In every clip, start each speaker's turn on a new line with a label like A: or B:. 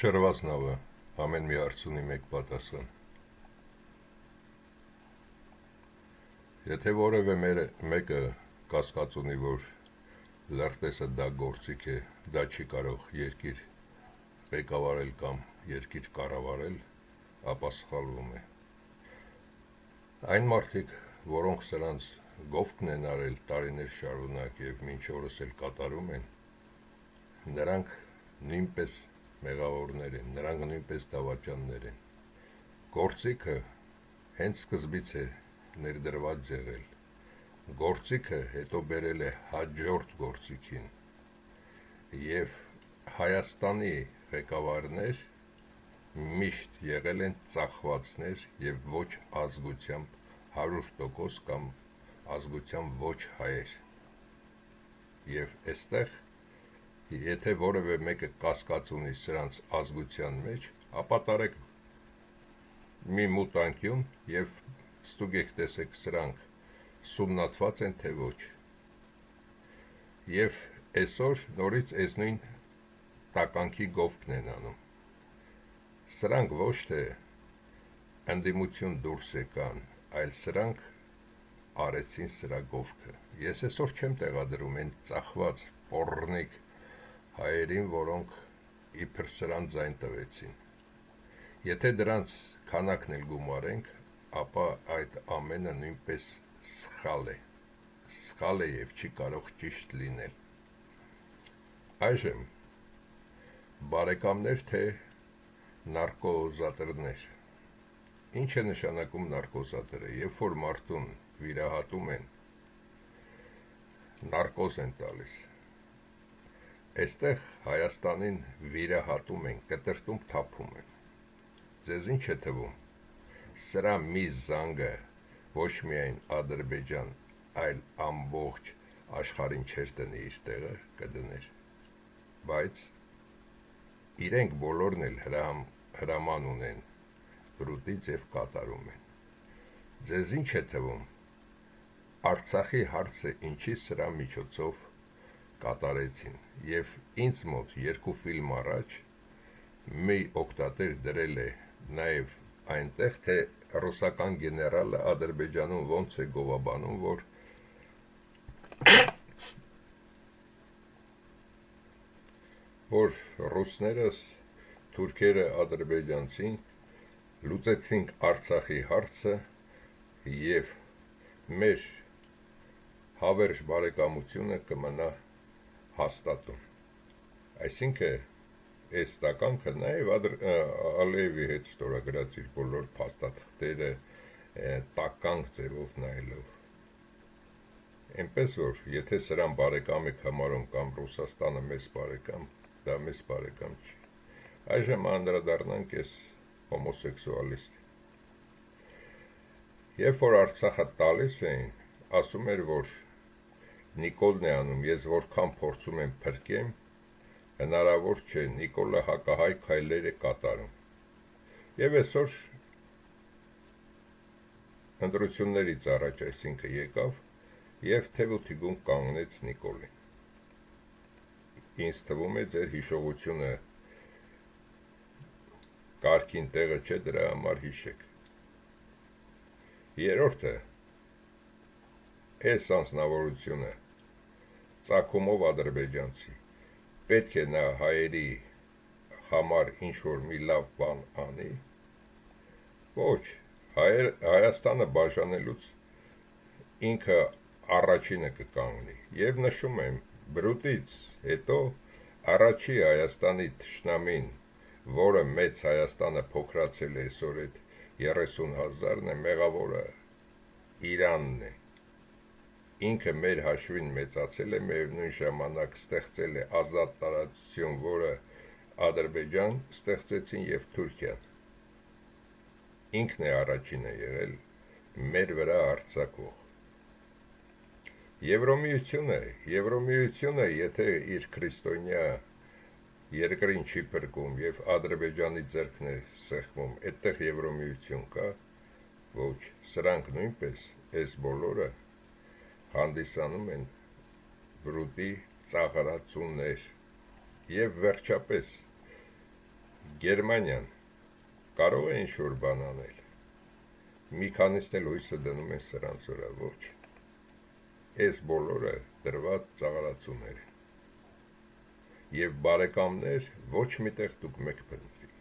A: Շրված նավը ամեն մի հարց ունի մեկ պատասխան։ Եթե որևէ մեկը կասկած ունի, որ լրտեսը դա գործիք է, դա չի կարող երկիր ղեկավարել կամ երկիր կառավարել, ապա սխալվում է։ Այն մարդիկ, որոնք սրանց գովքն են արել տարիներ շարունակ և մինչ օրս էլ կատարում են, նրանք նույնպես մեղավորներ են, նրանք նույնպես դավաճաններ են։ Գործիքը հենց սկզբից է ներդրված եղել, գործիքը հետո բերել է հաջորդ գործիքին, և Հայաստանի ղեկավարներ միշտ եղել են ծախվածներ և ոչ ազգությամբ 100% կամ ազգությամբ ոչ հայեր։ Եվ էստեղ, եթե որևէ մեկը կասկած ունի սրանց ազգության մեջ, ապա տարեք մի մութ անկյուն և ստուգեք տեսեք սրանք սումնատված են թե ոչ։ Եվ այսօր նորից այս նույն տականքի գովքն են անում։ Սրանք ոչ թե ընդդիմություն դուրս եկան, այլ սրանք արեցին սրա գովքը։ Ես այսօր չեմ տեղադրում այն ծախված պոռնիկ հայերին, որոնք իբր սրան ձայն տվեցին։ Եթե դրանց քանակն էլ գումարենք, ապա այդ ամենը նույնպես սխալ է և չի կարող ճիշտ լինել։ Այժմ բարեկամներ թե նարկոզատրներ։ Ինչ է նշանակում նարկոզատրը, երբ որ մարդուն վիրահատում են, նարկոզ են տալիս։ Այստեղ Հայաստանին վիրահատում են, կտրտում թափում են։ Ձեզ ինչ է թվում, սրա մի զանգը ոչ միայն Ադրբեջան, այլ ամբողջ աշխարհին չէր տնի իր տեղը, կդներ, բայց իրենք բոլորն էլ հրաման ունեն բրուտից և կատարում են։ Ձեզ ինչ է թվում, Արցախի հարցը ինչի սրա միջոցով կատարեցին, և ինձ մոտ 2 ֆիլմ առաջ մի օգտատեր դրել է նաև այնտեղ, թե ռուսական գեներալը Ադրբեջանում ոնց է գովաբանում, որ ռուսները, թուրքերը, ադրբեջանցին լուծեցինք Արցախի հարցը և մեր հավերժ բարեկամությունը կմնա հաստատում։ Այսինքն, այս տականքը նաև Ալիևի հետ ստորագրած իր բոլոր փաստաթղթերը տականք ձևով նայելով։ Էնպես որ, եթե սրան բարեկամ եք համարում կամ Ռուսաստանը մեզ բարեկամ, դա մեզ բարեկամ չի։ Այժմ անդրադառնանք այս հոմոսեքսուալիստին։ Երբ որ Արցախը տալիս էին, ասում էր, որ Նիկոլն է անում, ես որքան փորձում եմ փրկեմ, հնարավոր չէ, Նիկոլը հակահայ քայլեր է կատարում։ Եվ այսօր ընտրություններից առաջ, այսինքն եկավ և թև ու թիգում կանգնեց Նիկոլին։ Ինձ թվում է ձեր հիշողությունը կարգին տեղը չէ, դրա համար հիշեք։ Երրորդը, այս անձնավորությունը ծագումով ադրբեջանցի, պետք է նա հայերի համար ինչ-որ մի լավ բան անի։ Ոչ, Հայաստանը բաժանելուց ինքը առաջինը կկանգնի։ Եվ նշում եմ, բրուտից հետո առաջի Հայաստանի թշնամին, որը մեծ Հայաստանը փոքրացել է այսօր այդ 30,000-ն է, մեղավորը Իրանն է։ Ինքը մեր հաշվին մեծացել է, միևնույն ժամանակ ստեղծել է ազատ տարածություն, որը Ադրբեջան ստեղծեցին և Թուրքիան։ Ինքն է առաջինը եղել մեր վրա հարձակվող։ Եվրոմիությունը, եթե իր քրիստոնյա երկրին չի փրկում և Ադրբեջանի ձեռքն է սեղմում, այդտեղ Եվրոմիություն կա։ Ոչ, սրանք նույնպես, այս բոլորը հանդիսանում են բրուտի ծաղրածուներ։ Եվ վերջապես, Գերմանիան կարող է ինչ-որ բան անել։ Մի քանիսն էլ հույսը դնում են սրանց վրա, ոչ։ Այս բոլորը դրված ծաղրացումներ են։ Եվ բարեկամներ ոչ միտեղ դուք մեկ բնվի։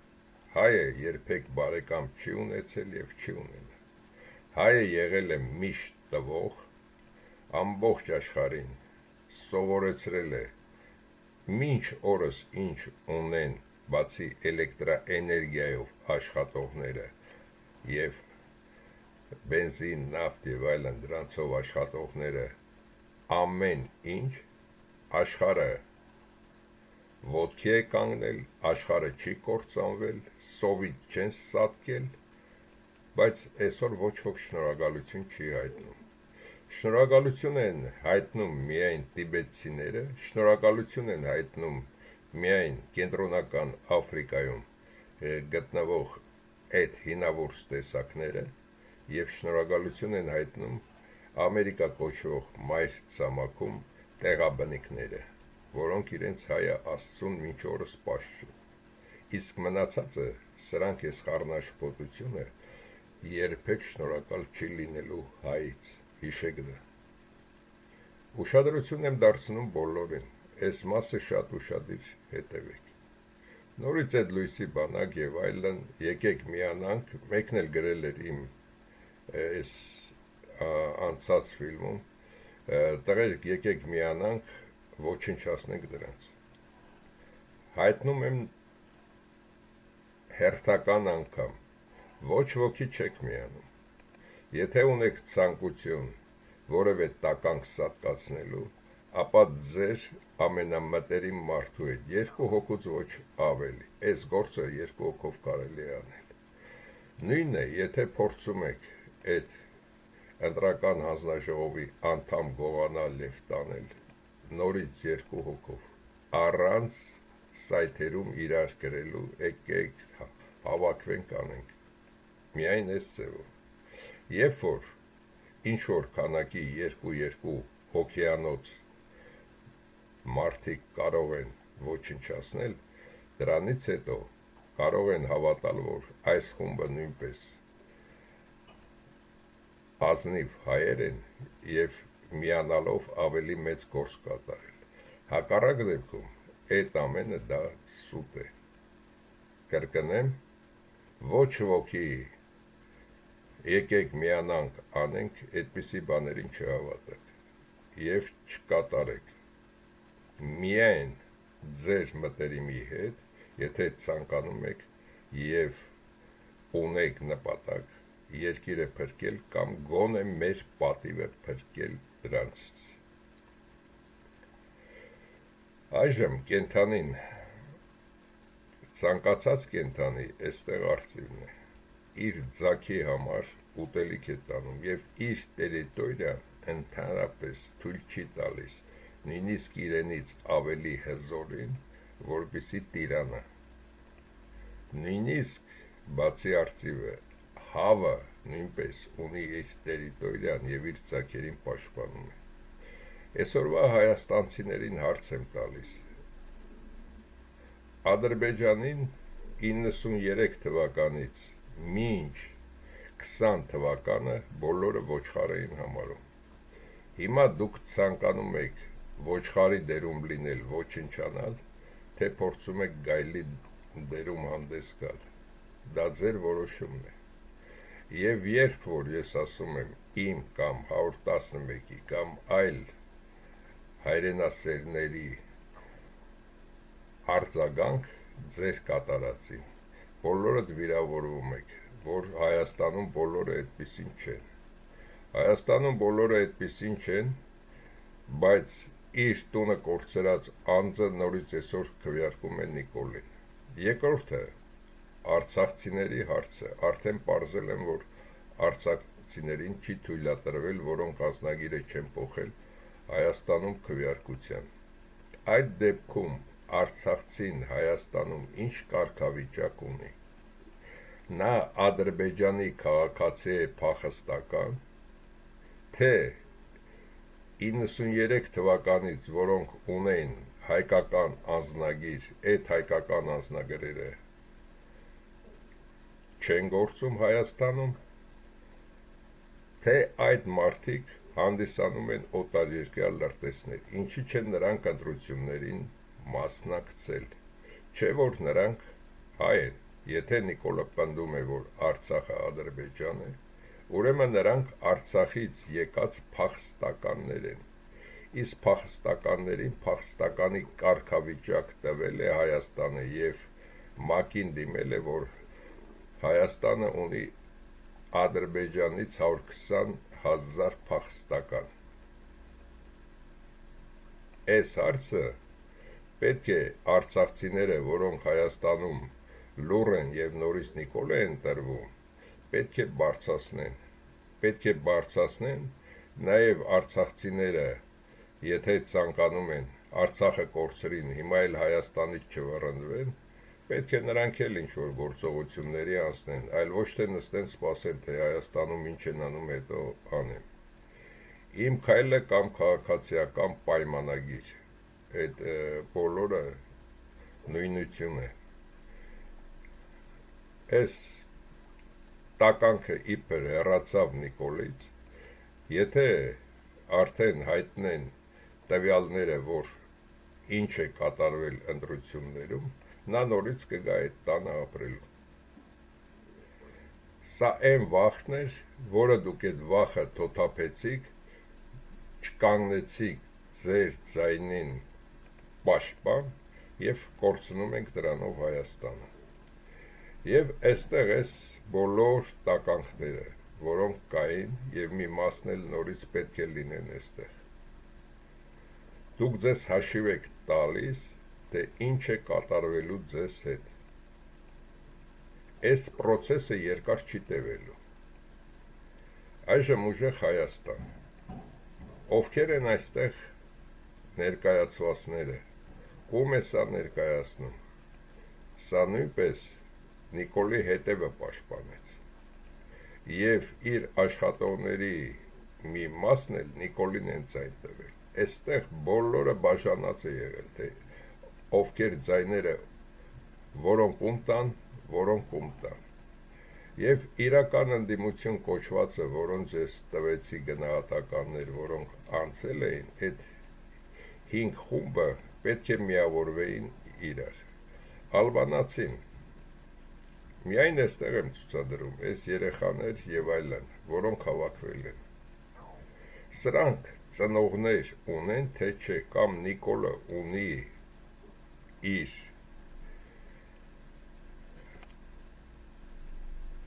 A: Հայը երբեք բարեկամ չի ունեցել և չի ունենա։ Հայը եղել է միշտ տվող, ամբողջ աշխարհին սովորեցրել է մինչ օրս ինչ ունեն բացի էլեկտրաէներգիայով աշխատողները և բենզին, նավթ և այլն դրանցով աշխատողները ամեն ինչ, աշխարհը ոտքի է կանգնել, աշխարհը չի կործանվել, սովիտ չեն սատկել, բայց այսօր ոչ ոք շնորհակալություն չի հայտնում։ Շնորհակալություն են հայտնում միայն տիբետցիները, շնորհակալություն են հայտնում միայն կենտրոնական Աֆրիկայում գտնվող այդ հինավուրց տեսակները և շնորհակալություն են հայտնում Ամերիկա կոչվող մայր ցամաքում տեղաբնիկները, որոնք իրենց հայը Աստծուն մինչ օրս պաշտում։ Իսկ մնացածը սրանք այս խառնաշփոթությունը երբեք շնորհակալ չի լինելու հայից, հիշեք դա։ Ուշադրություն եմ դարձնում բոլորին, այս մասը շատ ուշադիր հետևեք։ Նորից այդ լույսի բանակ և այլն, եկեք միանանք, մեկն էլ գրել էր իմ այս անցած ֆիլմում, տղերք եկեք միանանք, ոչնչացնենք դրանց։ Հայտնում եմ հերթական անգամ, ոչ ոքի չեք միանում։ Եթե ունեք ցանկություն որևէ տականք սատկացնելու, ապա ձեր ամենամտերիմ մարդու հետ, երկու հոգուց ոչ ավելի, այս գործը երկու հոգով կարելի է անել։ Նույնն է, եթե փորձում եք այդ ընտրական հանձնաժողովի անդամ գողանալ և տանել նորից երկու հոգով, առանց սայթերում իրար գրելու, եկեք հավաքվենք անենք, միայն այս ձևով։ Երբ որ ինչ-որ քանակի երկու հոգեանոց մարդիկ կարող են ոչնչացնել, դրանից հետո կարող են հավատալ, որ այս խումբը նույնպես ազնիվ հայեր են և միանալով ավելի մեծ գործ կատարել։ Հակառակ դեպքում այդ ամենը դա սուտ է։ Կրկնեմ, ոչ ոքի եկեք միանանք անենք, այդպիսի բաներին չհավատեք և չկատարեք։ Միայն ձեր մտերիմի հետ, եթե ցանկանում եք և ունեք նպատակ երկիրը փրկել կամ գոնե մեր պատիվը փրկել դրանցից։ Այժմ կենդանին, ցանկացած կենդանի այստեղ արծիվն է, իր ձագի համար ուտելիք է տանում և իր տերիտորիան ընդհանրապես թույլ չի տալիս նույնիսկ իրենից ավելի հզորին, որպեսզի տիրանա։ Նույնիսկ բացի արծիվը, հավը նույնպես ունի իր տերիտորիան և իր ձագերին պաշտպանում է։ Այսօրվա հայաստանցիներին հարց եմ տալիս։ Ադրբեջանին 93 թվականից մինչ 20 թվականը բոլորը ոչխար էին համարում։ Հիմա դուք ցանկանում եք ոչխարի դերում լինել, ոչնչանալ, թե փորձում եք գայլի դերում հանդես գալ։ Դա ձեր որոշումն է։ Եվ երբ որ ես ասում եմ իմ կամ 111-ի կամ այլ հայրենասերների արձագանք ձեր կատարածին, բոլորդ վիրավորվում եք, որ Հայաստանում բոլորը այդպիսին չեն։ Հայաստանում բոլորը այդպիսին չեն, բայց իր տունը կորցրած անձը նորից այսօր քվեարկում է Նիկոլին։ Երկրորդը արցախցիների հարցը, արդեն պարզել եմ, որ արցախցիներին չի թույլատրվել, որոնք անձնագիրը չեն փոխել Հայաստանում քվեարկության։ Այդ դեպքում արցախցին Հայաստանում ինչ կարգավիճակ ունի։ Նա Ադրբեջանի քաղաքացի է փախստական, թե 93 թվականից, որոնք ունեն հայկական անձնագիր, այդ հայկական անձնագրերը չեն գործում Հայաստանում, թե այդ մարդիկ հանդիսանում են օտարերկրյա լրտեսներ, ինչի չեն նրանք ընտրություններին մասնակցել, չէ որ նրանք հայ են, եթե Նիկոլը պնդում է, որ Արցախը Ադրբեջան է, ուրեմն նրանք Արցախից եկած փախստականներ են, իսկ փախստականներին փախստականի կարգավիճակ տվել է Հայաստանը և ՄԱԿ-ին դիմել է, որ Հայաստանը ունի Ադրբեջանից 120,000 փախստական։ Այս հարցը պետք է արցախցիները, որոնք Հայաստանում լուռ են և նորից Նիկոլ են տրվում, պետք է բարձրացնեն, նաև արցախցիները, եթե ցանկանում են Արցախը կորցրին, հիմա էլ Հայաստանից չվռնդվեն, պետք է նրանք էլ ինչ-որ գործողությունների անցնեն, այլ ոչ թե նստեն սպասեն, թե Հայաստանում ինչ են անում, հետո անեն։ Իմ քայլը կամ քաղաքացիական պայմանագիր, այդ բոլորը նույնություն է։ Այս տականքը իբր հեռացավ Նիկոլից, եթե արդեն հայտնեն տվյալները, որ ինչ է կատարվել ընտրություններում, նա նորից կգա այդ տանը ապրելու։ Սա այն վախն էր, որը դուք այդ վախը թոթափեցիք, չկանգնեցիք ձեր ձայնին պաշտպան և կորցնում ենք դրանով Հայաստանը։ Եվ այստեղ այս բոլոր տականքները, որոնք կային և մի մասն էլ նորից պետք է լինեն այստեղ։ Դուք ձեզ հաշիվ եք տալիս, թե ինչ է կատարվելու ձեզ հետ։ Այս պրոցեսը երկար չի տևելու։ Այժմ ուժեղ Հայաստան։ Ովքեր են այստեղ ներկայացվածները, ում է սա ներկայացնում։ Սա նույնպես Նիկոլի հետևը պաշտպանեց։ Եվ իր աշխատողների մի մասն էլ Նիկոլին են ձայն տվել։ Այստեղ բոլորը բաժանած է եղել, թե ովքեր ձայները, որոնք ում տան, որոնք ում տան։ Եվ իրական ընդդիմություն կոչվածը, որոնց ես տվեցի գնահատականներ, որոնք անցել էին, այդ 5 խումբը պետք է միավորվեին իրար։ Ալբանացին, միայն այստեղ եմ ցուցադրում, այս երեխաներ և այլն, որոնք հավաքվել են։ Սրանք ծնողներ ունեն, թե չէ, կամ Նիկոլը ունի իր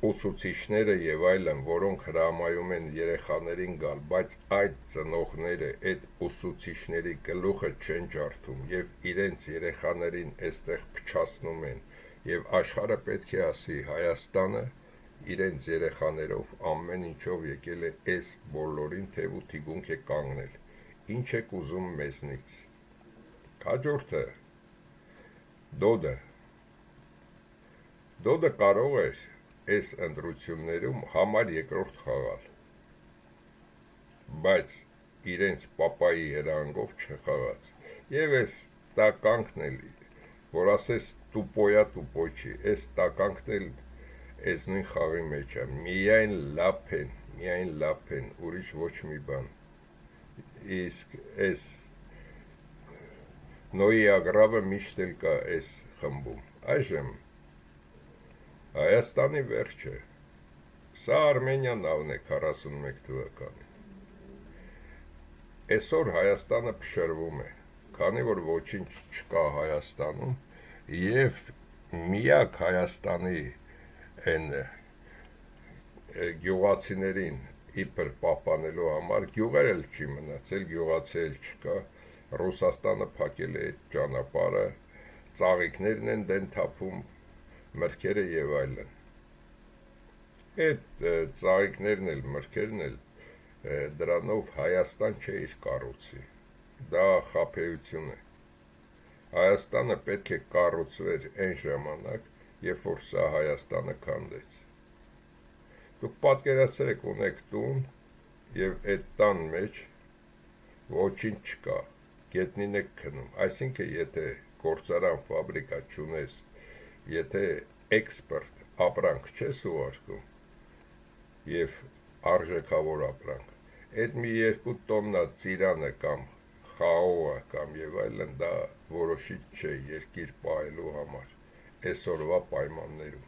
A: ուսուցիչները և այլն, որոնք հրամայում են երեխաներին գալ, բայց այդ ծնողները այդ ուսուցիչների գլուխը չեն ջարդում և իրենց երեխաներին այստեղ փչացնում են, և աշխարհը պետք է ասի, Հայաստանը իրենց երեխաներով ամեն ինչով եկել է այս բոլորին թև ու թիգունք է կանգնել, ինչ եք ուզում մեզնից։ Հաջորդը Դոդը կարող էր այս ընտրություններում համար երկրորդ խաղալ, բայց իրենց պապայի հրահանգով չխաղաց։ Եվ այս տականքն էլ, որ ասես տուպոյա տուպոյ չի, այս տականքն էլ այս նույն խաղի մեջ է, միայն լապ են, ուրիշ ոչ մի բան։ Իսկ այս Նոյի ագրավը միշտ էլ կա այս խմբում։ Այժմ Հայաստանի վերջը, սա Արմենիա նավն է 41 թվականին։ Այսօր Հայաստանը փշրվում է, քանի որ ոչինչ չկա Հայաստանում և միակ Հայաստանի են գյուղացիներին իբր պահպանելու համար գյուղեր էլ չի մնացել, գյուղացի էլ չկա, Ռուսաստանը փակել է այդ ճանապարհը, ծաղիկներն են դեն թափում, մրգերը և այլն։ Այդ ծաղիկներն էլ, մրգերն էլ դրանով Հայաստան չէ իր կառուցի, դա խաբեություն է։ Հայաստանը պետք է կառուցվեր այն ժամանակ, երբ որ սա Հայաստանը քանդեց։ Դուք պատկերացրեք, ունեք տուն և այդ տան մեջ ոչինչ չկա, գետնին եք քնում, այսինքն եթե գործարան, ֆաբրիկա չունես, եթե էքսպորտ ապրանք չես ուղարկում և արժեքավոր ապրանք, այդ մի 2 տոննա ծիրանը կամ խաղողը կամ եւ այլն դա որոշիչ չէ երկիր պահելու համար այսօրվա պայմաններում,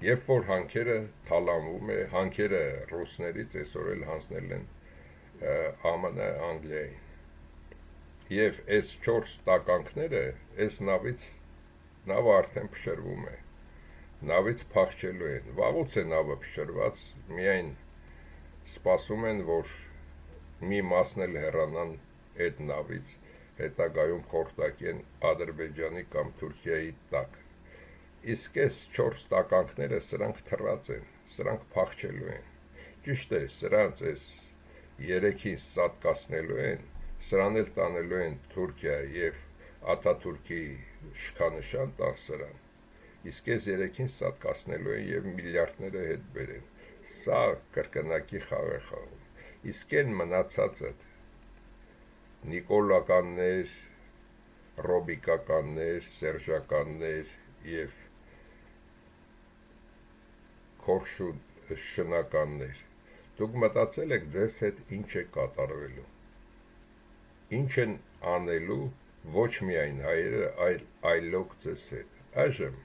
A: երբ որ հանքերը թալանվում է, հանքերը ռուսներից այսօր էլ հանձնել են ԱՄՆ Անգլիային, և այս 4 տականքները այս նավը արդեն փշրվում է, նավից փախչելու են, վաղուց է նավը փշրված, միայն սպասում են, որ մի մասն էլ հեռանան այդ նավից, հետագայում խորտակեն Ադրբեջանի կամ Թուրքիայի տակ, իսկ այս 4 տականքները սրանք թռած են, սրանք փախչելու են, ճիշտ է, սրանց այս 3-ին սատկացնելու են, սրան էլ տանելու են Թուրքիա և Աթաթուրքի շքանշան տան սրան, իսկ այս 3-ին սատկացնելու են և միլիարդները հետ բերեն, սա կրկնակի խաղ է խաղում, իսկ են մնացածը նիկոլականներ, ռոբիկականներ, սերժականներ և քորշունշնականներ, դուք մտածել եք ձեզ հետ ինչ է կատարվելու, ինչ են անելու ոչ միայն հայերը, այլ այլոք ձեզ հետ, այժմ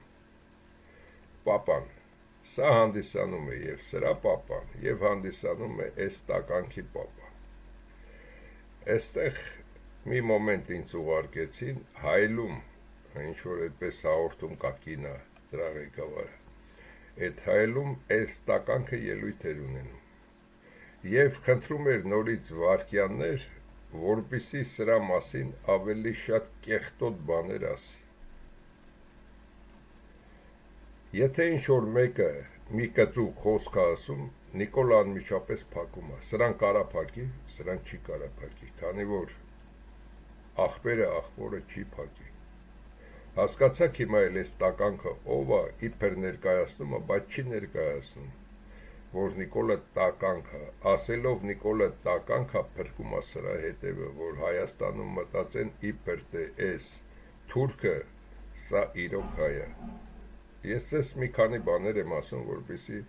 A: պապան, սա հանդիսանում է և սրա պապան, և հանդիսանում է այս տականքի պապան, այստեղ մի մոմենտ ինձ ուղարկեցին հայլում, ինչ-որ այդպես հաղորդում կա կինա դրա ղեկավարը, այդ հայլում այս տականքը ելույթ էր ունենում և խնդրում էր նորից վայրկյաններ, որպեսզի սրա մասին ավելի շատ կեղտոտ բաներ ասի, եթե ինչ-որ մեկը մի կծուկ խոսք է ասում, Նիկոլը անմիջապես փակում է, սրան կարա փակի, սրան չի կարա փակի, քանի որ աղբերը աղբորը չի փակի, հասկացաք հիմա էլ այս տականքը ով է իբր ներկայացնում է, բայց չի ներկայացնում, որ Նիկոլը տականքը, ասելով Նիկոլը տականքը փրկում է սրա հետևը, որ Հայաստանում մտածեն իբր թե այս թուրքը սա իրոք հայ է, ես ես մի քանի բաներ եմ ասում, որպեսզի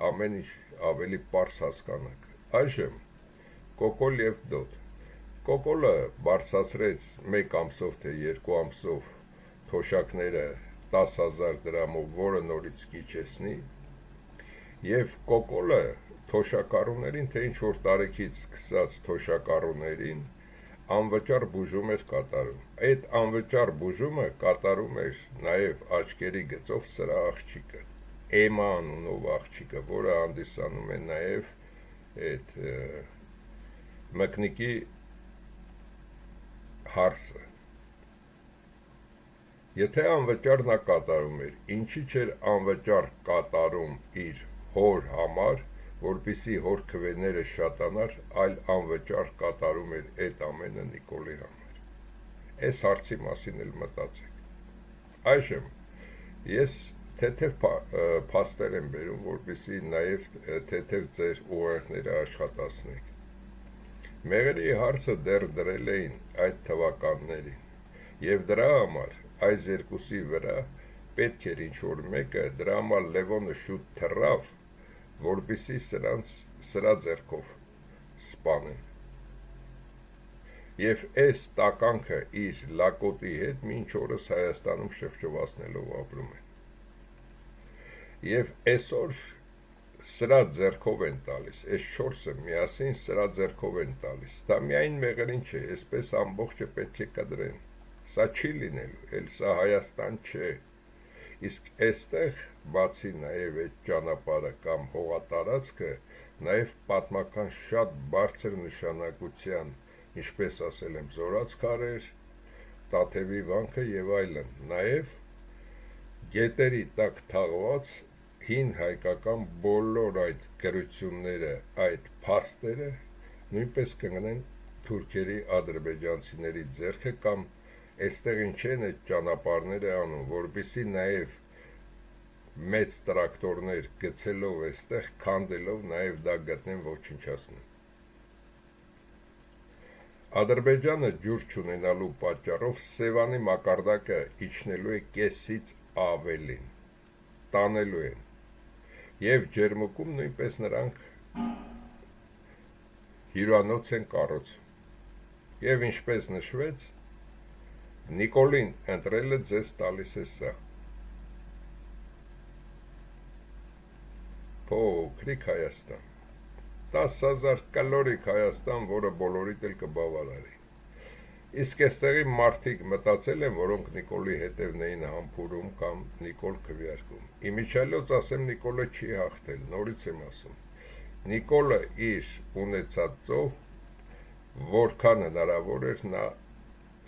A: ամեն ինչ ավելի պարզ հասկանաք, այժմ Կոկոլ և Դոտ, Կոկոլը բարձրացրեց 1 ամսով թե 2 ամսով թոշակները 10,000 դրամով, որը նորից կիջեցնի, և Կոկոլը թոշակառուներին, թե ինչ-որ տարեքից սկսած թոշակառուներին անվճար բուժում էր կատարում, այդ անվճար բուժումը կատարում էր նաև աչքերի գծով սրա աղջիկը, Էմա անունով աղջիկը, որը հանդիսանում է նաև այդ մկնիկի հարսը, եթե անվճար նա կատարում էր, ինչի չէր անվճար կատարում իր հոր համար, որպեսզի հոր քվեները շատանար, այլ անվճար կատարում էր այդ ամենը Նիկոլի համար, այս հարցի մասին էլ մտածեք, այժմ ես թեթև փաստեր եմ բերում, որպեսզի նաև թեթև ձեր ուղեղները աշխատացնեք, մեղրի հարցը դեռ դրել էին այդ թվականներին, և դրա համար այս երկուսի վրա պետք էր ինչ-որ մեկը, դրա համար Լևոնը շուտ թռավ, որպեսզի սրա ձեռքով սպանեն, և այս տականքը իր լակոտի հետ մինչ օրս Հայաստանում շրջվացնելով ապրում են, և այսօր սրա ձեռքով են տալիս, այս 4-ը միասին սրա ձեռքով են տալիս, դա միայն մեղրին չէ, այսպես ամբողջը պետք է կդրեն, սա չի լինելու, էլ սա Հայաստան չէ, իսկ այստեղ բացի նաև այդ ճանապարհը կամ հողատարածքը, նաև պատմական շատ բարձր նշանակության, ինչպես ասել եմ, Զորաց քարեր, Տաթևի վանքը և այլն, նաև գետերի տակ թաղված հին հայկական բոլոր այդ գրությունները, այդ փաստերը նույնպես կընկնեն թուրքերի, ադրբեջանցիների ձեռքը կամ այստեղ ինչ են այդ ճանապարհները անում, որպեսզի նաև մեծ տրակտորներ գցելով այստեղ, քանդելով նաև դա գտնեն ոչնչացնեն։ Ադրբեջանը ջուր չունենալու պատճառով Սևանի մակարդակը իջնելու է կեսից ավելին, տանելու են, Եվ ջերմուկում նույնպես նրանք հյուրանոց են կառուցում։ Եվ ինչպես նշվեց, Նիկոլին ընտրել է ձեզ տալիս է սա։ Փոքրիկ Հայաստան, 10,000 կլորիկ Հայաստան, որը բոլորիդ էլ կբավարարի։ Իսկ այստեղի մարդիկ մտածել են, որոնք Նիկոլի հետևն էին համբուրում կամ Նիկոլ քվեարկում։ Իմիջիալոց ասեմ, Նիկոլը չի հաղթել, նորից եմ ասում։ Նիկոլը իր ունեցած ծով, որքան հնարավոր էր, նա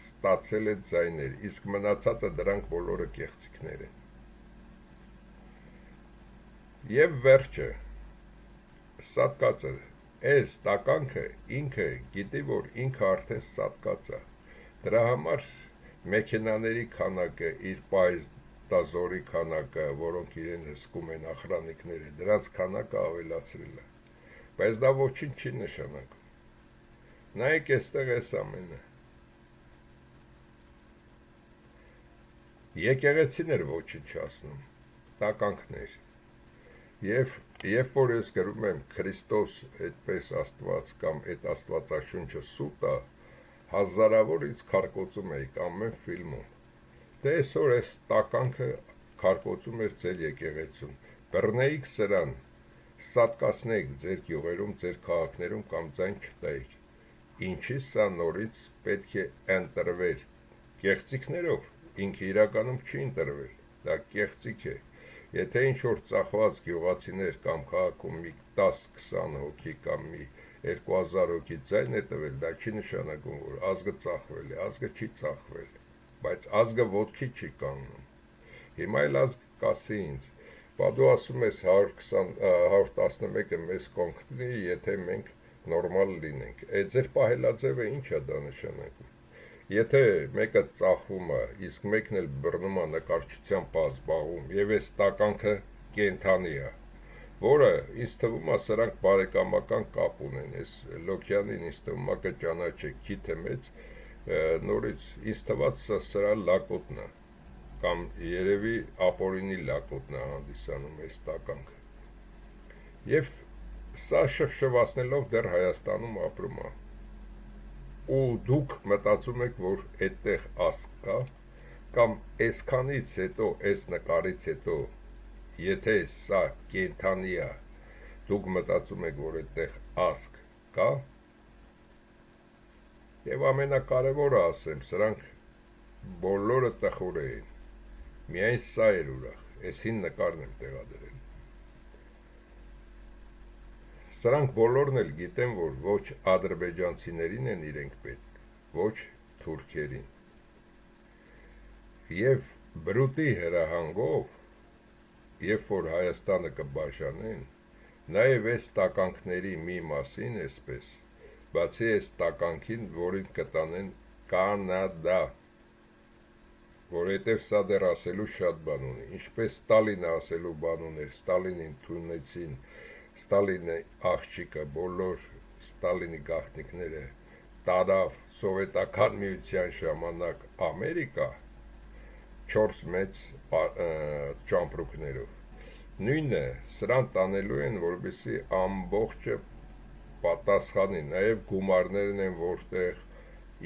A: ստացել է ձայներ, իսկ մնացածը դրանք բոլորը կեղծիքներ են։ Եվ վերջը, սատկածը, այս տականքը ինքը գիտի, որ ինքը արդեն սատկած է։ Դրա համար մեքենաների քանակը, իր պայծազորի քանակը, որոնք իրեն հսկում են ախրանիկները, դրանց քանակը ավելացրել է։ Բայց դա ոչինչ չի նշանակում։ Նայեք այստեղ այս ամենը։ Եկեղեցին էր ոչնչացնում, տականքներ։ Եվ երբ որ ես գրում եմ Քրիստոս այդպես Աստված կամ այդ Աստվածաշունչը սուտ է, հազարավոր ինձ քարկոծում էիք ամեն ֆիլմում, դե այսօր այս տականքը քարկոծում էր ձեր եկեղեցում, բռնեիք սրան, սատկացնեիք ձեր գյուղերում, ձեր քաղաքներում կամ ձայն չտայիք, ինչի սա նորից պետք է ընտրվեր, կեղծիքներով, ինքը իրականում չի ընտրվել, դա կեղծիք է, եթե ինչ-որ ծախված գյուղացիներ կամ քաղաքում մի 10-20 հոգի կամ մի 2000 հոգի ձայն է տվել, դա չի նշանակում, որ ազգը ծախվել է, ազգը չի ծախվել, բայց ազգը ոտքի չի կանգնում։ Հիմա էլ ազգ կասի ինձ, բա դու ասում ես 111-ը մեզ կօգնի, եթե մենք նորմալ լինենք, այդ ձեր պահելաձևը ինչ է դա նշանակում։ Եթե մեկը ծախվում է, իսկ մեկն էլ բռնում է նկարչությամբ զբաղվում, եւ այս տականքը կենթանի է, որը ինձ թվում է սրանք բարեկամական կապ ունեն, այս Լոքյանին ինձ թվում է կճանաչեք, գիթե մեծ, նորից ինձ թված սրա լակոտն է, կամ երևի ապօրինի լակոտն է հանդիսանում այս տականքը։ Եվ սա շվշվացնելով դեռ Հայաստանում ապրում է։ Ու դուք մտածում եք, որ այդտեղ ազգ կա, կամ այսքանից հետո, այս նկարից հետո, եթե սա կենթանի է, դուք մտածում եք, որ այդտեղ ազգ կա, եւ ամենակարևորը ասեմ, սրանք բոլորը տխուր էին, միայն սա էր ուրախ, այս հին նկարն եմ տեղադրել։ Սրանք բոլորն էլ գիտեն, որ ոչ ադրբեջանցիներին են իրենք պետք, ոչ թուրքերին։ Եվ բրուտի հրահանգով, երբ որ Հայաստանը կբաժանեն, նաև այս տականքների մի մասին այսպես, բացի այս տականքին, որին կտանեն Կանադա, որովհետև սա դեռ ասելու շատ բան ունի, ինչպես Ստալինը ասելու բան ուներ, Ստալինին թունեցին, Ստալինի աղջիկը, բոլոր Ստալինի գաղտնիքները տարավ սովետական միության ժամանակ Ամերիկա, 4 մեծ ճամպրուկներով։ Նույնը սրան տանելու են, որպեսզի ամբողջը պատասխանի, նաև գումարներն են, որտեղ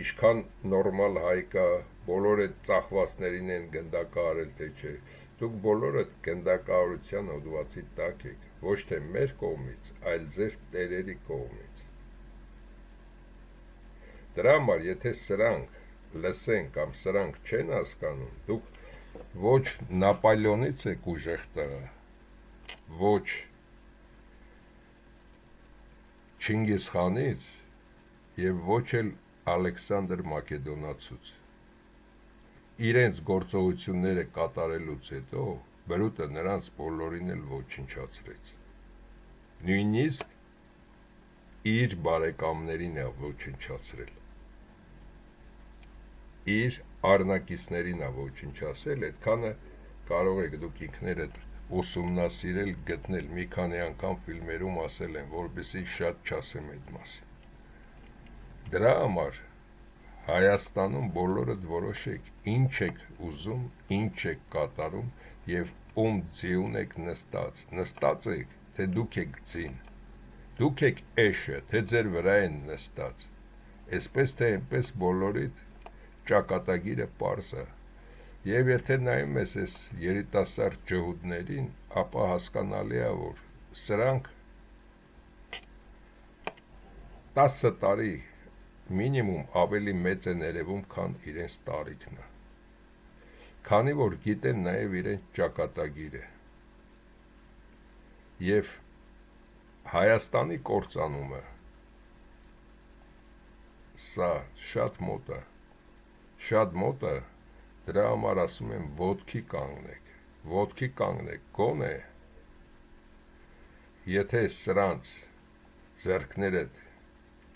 A: ինչքան նորմալ հայ կա, բոլոր այդ ծախվածներին են գնդակահարել, թե չէ։ Դուք բոլորը գնդակահարության հոդվածի տակ եք, ոչ թե մեր կողմից, այլ ձեր տերերի կողմից։ Դրա համար, եթե սրանք լսեն կամ սրանք չեն հասկանում, դուք ոչ Նապոլեոնից եք ուժեղ տղա, ոչ Չինգիզ խանից եւ ոչ էլ Ալեքսանդր Մակեդոնացուց։ Իրենց գործողությունները կատարելուց հետո բրուտը նրանց բոլորին էլ ոչնչացրեց։ Նույնիսկ իր բարեկամներին է ոչնչացրել։ Իր արնակիցներին է ոչնչացրել, այդքանը կարող եք դուք ինքներդ ուսումնասիրել, գտնել, մի քանի անգամ ֆիլմերում ասել են, որպեսզի շատ չասեմ այդ մասին։ Դրա համար Հայաստանում բոլորդ որոշեք, ինչ եք ուզում, ինչ եք կատարում եւ ում ձիուն եք նստած եք, թե դուք եք ձին, դուք եք էշը, թե ձեր վրա են նստած, այսպես թե այնպես բոլորիդ ճակատագիրը պարզ է, և եթե նայում ես այս երիտասարդ ջհուդներին, ապա հասկանալի է, որ սրանք 10 տարի մինիմում ավելի մեծ է ներևում, քան իրենց տարիքն է, քանի որ գիտեն նաև իրենց ճակատագիրը, և Հայաստանի կործանումը սա շատ մոտ է, դրա համար ասում եմ ոտքի կանգնեք, գոնե, եթե սրանց ձեռքներդ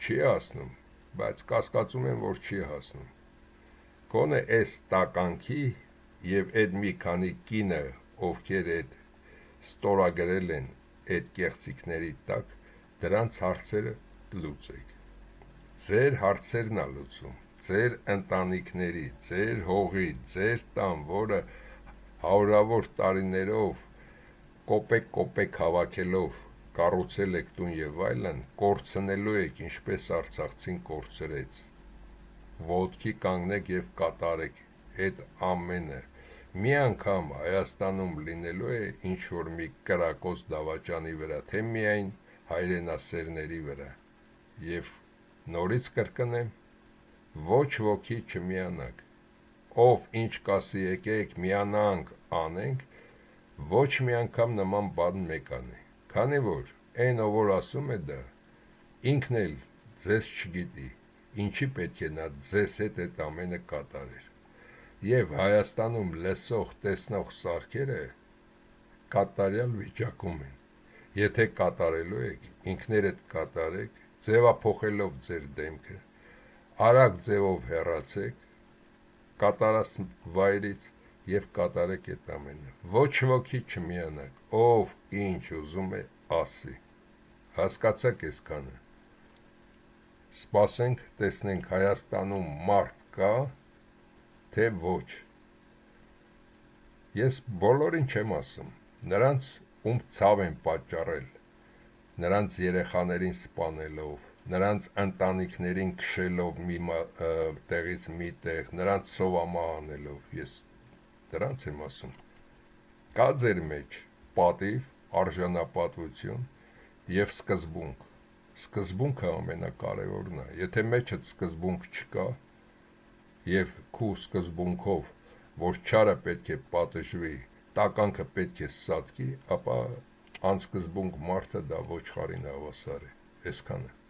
A: չի հասնում, բայց կասկածում եմ, որ չի հասնում, գոնե այս տականքի և այդ մի քանի կինը, ովքեր այդ ստորագրել են այդ կեղծիքների տակ, դրանց հարցերը լուծեք, ձեր հարցերն է լուծում, ձեր ընտանիքների, ձեր հողի, ձեր տան, որը հարյուրավոր տարիներով կոպեկ հավաքելով կառուցել եք տուն և այլն, կորցնելու եք, ինչպես արցախցին կորցրեց, ոտքի կանգնեք և կատարեք այդ ամենը, մի անգամ Հայաստանում լինելու է ինչ-որ մի կրակոց դավաճանի վրա, թե միայն հայրենասերների վրա, և նորից կրկնեմ, ոչ ոքի չմիանաք, ով ինչ կասի եկեք միանանք անենք, ոչ մի անգամ նման բան մեկ անի, քանի որ այն ով որ ասում է դա, ինքն էլ ձեզ չգիտի, ինչի պետք է նա ձեզ հետ այդ ամենը կատարեր, և Հայաստանում լսող, տեսնող սարքերը կատարյալ վիճակում են, եթե կատարելու եք, ինքներդ կատարեք, ձևափոխելով ձեր դեմքը, արագ ձևով հեռացեք կատարած վայրից և կատարեք այդ ամենը, ոչ ոքի չմիանաք, ով ինչ ուզում է ասի, հասկացաք այսքանը, սպասենք տեսնենք Հայաստանում մարդ կա, թե ոչ, ես բոլորին չեմ ասում, նրանց ում ցավ են պատճառել, նրանց երեխաներին սպանելով, նրանց ընտանիքներին քշելով մի տեղից մի տեղ, նրանց սովամահ անելով, ես դրանց եմ ասում, կա ձեր մեջ պատիվ, արժանապատվություն և սկզբունքը ամենակարևորն է, եթե մեջդ սկզբունք չկա և քու սկզբունքով, որ չարը պետք է պատժվի, տականքը պետք է սատկի, ապա անսկզբունք մարդը դա ոչխարին հավասար է, այսքանը